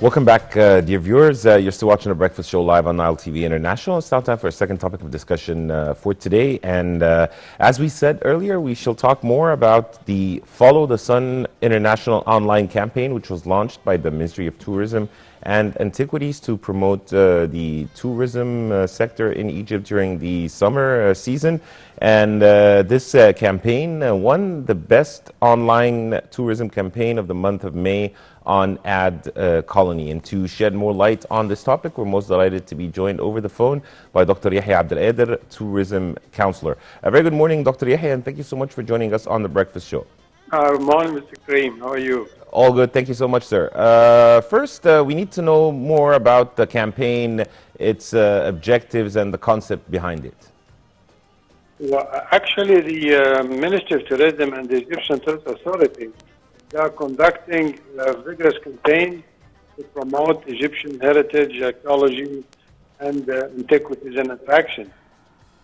Welcome back, dear viewers. You're still watching The Breakfast Show live on Nile TV International. It's now time for a second topic of discussion for today. And as we said earlier, we shall talk more about the Follow the Sun International online campaign, which was launched by the Ministry of Tourism and Antiquities to promote the tourism sector in Egypt during the summer season. And this campaign won the best online tourism campaign of the month of May on Ad Colony. And to shed more light on this topic, we're most delighted to be joined over the phone by Dr. Yehya Abdul, Tourism Counselor. A very good morning, Dr. Yehya, and thank you so much for joining us on The Breakfast Show. Good morning, Mr. Kareem. How are you? All good. Thank you so much, sir. First, we need to know more about the campaign, its objectives, and the concept behind it. Well, actually, the Ministry of Tourism and the Egyptian Tourist Authority, they are conducting a vigorous campaign to promote Egyptian heritage, archaeology, and antiquities and attractions.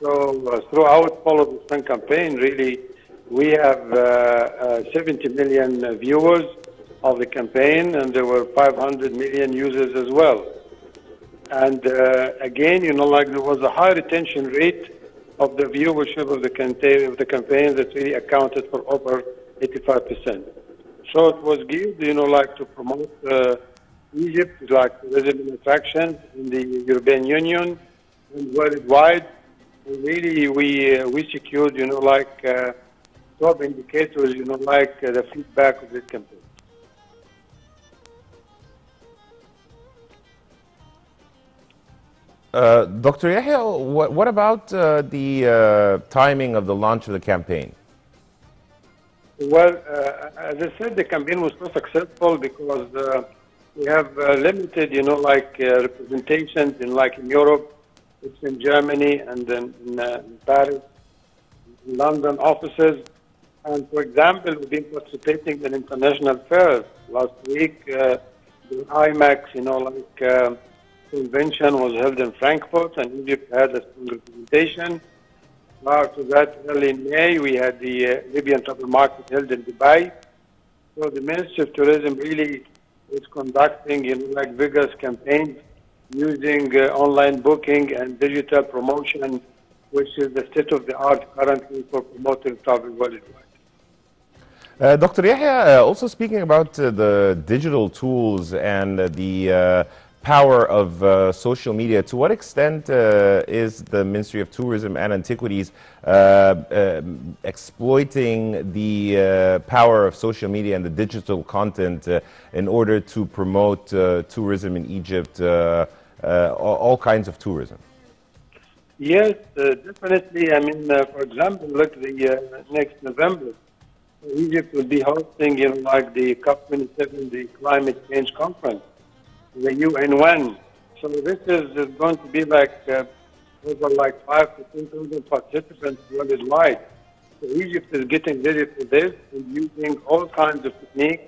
So throughout Follow the Sun campaign, really, we have 70 million viewers of the campaign, and there were 500 million users as well. And again, there was a high retention rate of the viewership of the campaign that really accounted for over 85%. So it was geared, to promote Egypt, like tourism and attraction in the European Union and worldwide. And really, we secured, top indicators, the feedback of this campaign. Dr. Yehya, what about the timing of the launch of the campaign? Well, as I said, the campaign was so successful because we have limited, representations in Europe. It's in Germany and then in Paris, in London offices. And for example, we've been participating in international fairs. Last week, the IMAX, convention was held in Frankfurt, and Egypt had a strong representation. Prior to that, early in May, we had the Libyan Travel Market held in Dubai. So the Ministry of Tourism really is conducting, vigorous campaigns using online booking and digital promotion, which is the state of the art currently for promoting travel worldwide. Dr. Yehya, also speaking about the digital tools and the power of social media, to what extent is the Ministry of Tourism and Antiquities exploiting the power of social media and the digital content in order to promote tourism in Egypt, all kinds of tourism? Yes, definitely. For example, look, the next November, Egypt will be hosting, the COP27, the Climate Change Conference, the UN one. So this is going to be over 5 to 10,000 participants worldwide. So Egypt is getting ready for this and using all kinds of techniques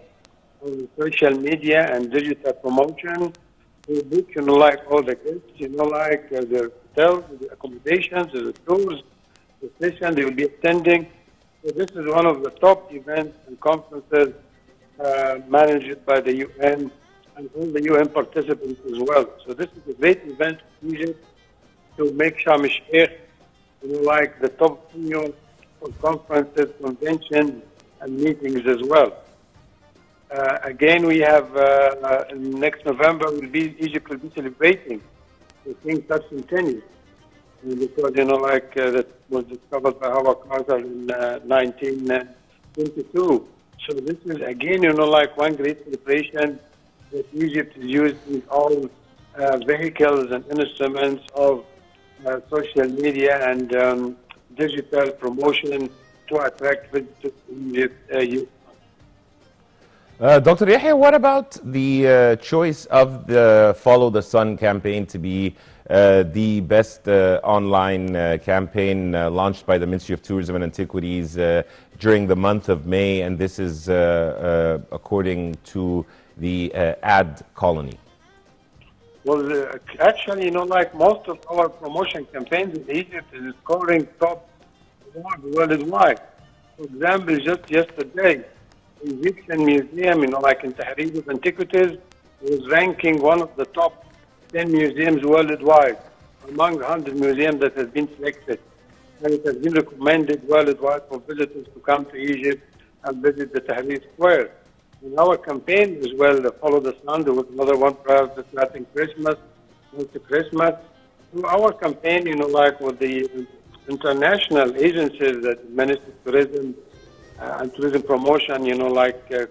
on social media and digital promotion to book, all the guests, their hotels, the accommodations, the tours, the session they will be attending. So this is one of the top events and conferences managed by the UN and all the UN participants as well. So this is a great event for Egypt to make Sharm el-Sheikh, the top venue for conferences, conventions, and meetings as well. Again, we have next November, Egypt will be celebrating the King's Centennial. Because, that was discovered by Howard Carter in 1922. So this is, again, one great celebration that Egypt is using all vehicles and instruments of social media and digital promotion to attract visitors to Egypt. Dr. Yehya, what about the choice of the Follow the Sun campaign to be the best online campaign launched by the Ministry of Tourism and Antiquities during the month of May, and this is according to the Ad Colony? Well, actually, most of our promotion campaigns in Egypt is scoring top awards worldwide. For example, just yesterday, the Egyptian Museum, in Tahrir of Antiquities, was ranking one of the top 10 museums worldwide among 100 museums that has been selected. And it has been recommended worldwide for visitors to come to Egypt and visit the Tahrir Square. In our campaign as well, Follow the Sun, there was another one prior to Latin Christmas, to Christmas. Through our campaign, like with the international agencies that Ministry of Tourism and Tourism Promotion,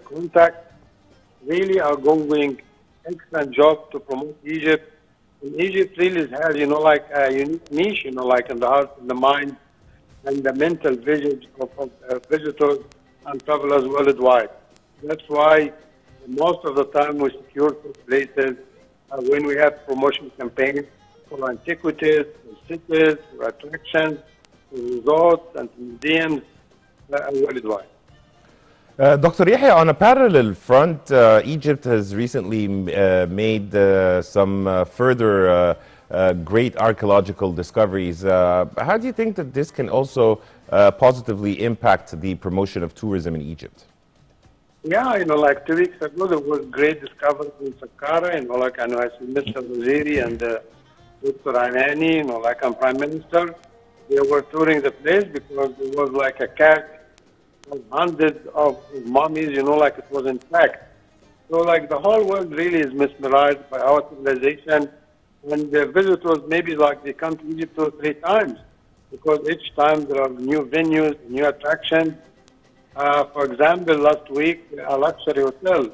Contact, really are doing excellent job to promote Egypt. And Egypt really has, a unique niche, in the heart and the mind and the mental vision of visitors and travelers worldwide. That's why most of the time we secure places when we have promotion campaigns for antiquities, for cities, for attractions, for resorts and museums worldwide. Dr. Yehya, on a parallel front, Egypt has recently made some further great archaeological discoveries. How do you think that this can also positively impact the promotion of tourism in Egypt? Yeah, 2 weeks ago there was great discovery in Saqqara, I know I see Mr. Waziri and Dr. Anani, and Prime Minister. They were touring the place because there was a cache of hundreds of mummies, it was intact. So the whole world really is mesmerized by our civilization. And the visitors maybe they come to Egypt 2 or 3 times because each time there are new venues, new attractions. For example, last week, a luxury hotel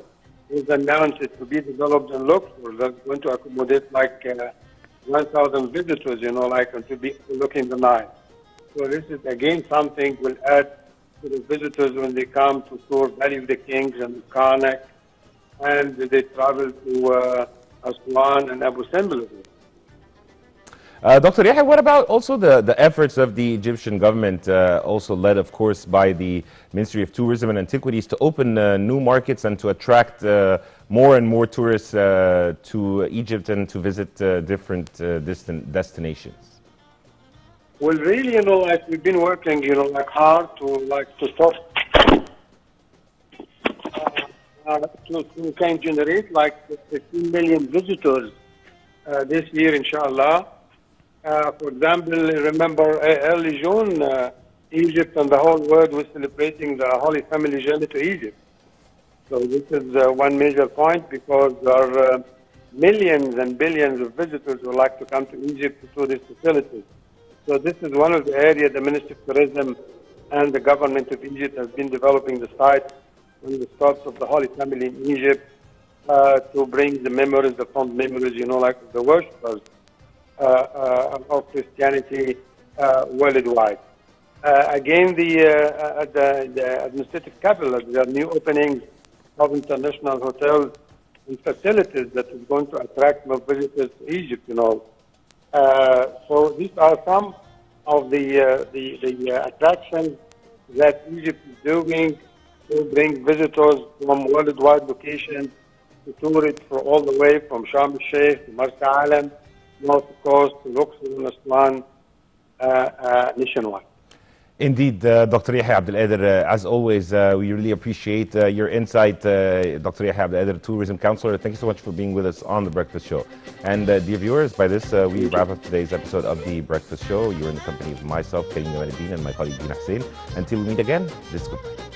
was announced to be developed in Luxor that's going to accommodate 1,000 visitors, and to be looking the night. So this is again something will add to the visitors when they come to tour Valley of the Kings and Karnak, and they travel to Aswan and Abu Simbel. Dr. Yehya, what about also the efforts of the Egyptian government, also led, of course, by the Ministry of Tourism and Antiquities, to open new markets and to attract more and more tourists to Egypt and to visit different distant destinations? Well, really, we've been working, hard to stop, to kind of generate 15 million visitors this year, inshallah. For example, remember early June, Egypt and the whole world was celebrating the Holy Family journey to Egypt. So this is one major point because there are millions and billions of visitors who like to come to Egypt to tourist facilities. So this is one of the areas the Ministry of Tourism and the government of Egypt has been developing the site and the stops of the Holy Family in Egypt to bring the memories, the fond memories, the worshippers of Christianity worldwide. Again, the administrative capital, there are new openings of international hotels and facilities that is going to attract more visitors to Egypt, So these are some of the attractions that Egypt is doing to bring visitors from worldwide locations to tour it for all the way from Sharm el-Sheikh to Marsa Alam, North Coast to Luxor and Aswan, nationwide. Indeed, Dr. Yehya Abdul, as always, we really appreciate your insight, Dr. Yehya Abdul, Tourism Counselor. Thank you so much for being with us on The Breakfast Show. And dear viewers, by this, we wrap up today's episode of The Breakfast Show. You're in the company of myself, Karim Nawaluddin, and my colleague Dina Hussein. Until we meet again, this is goodbye.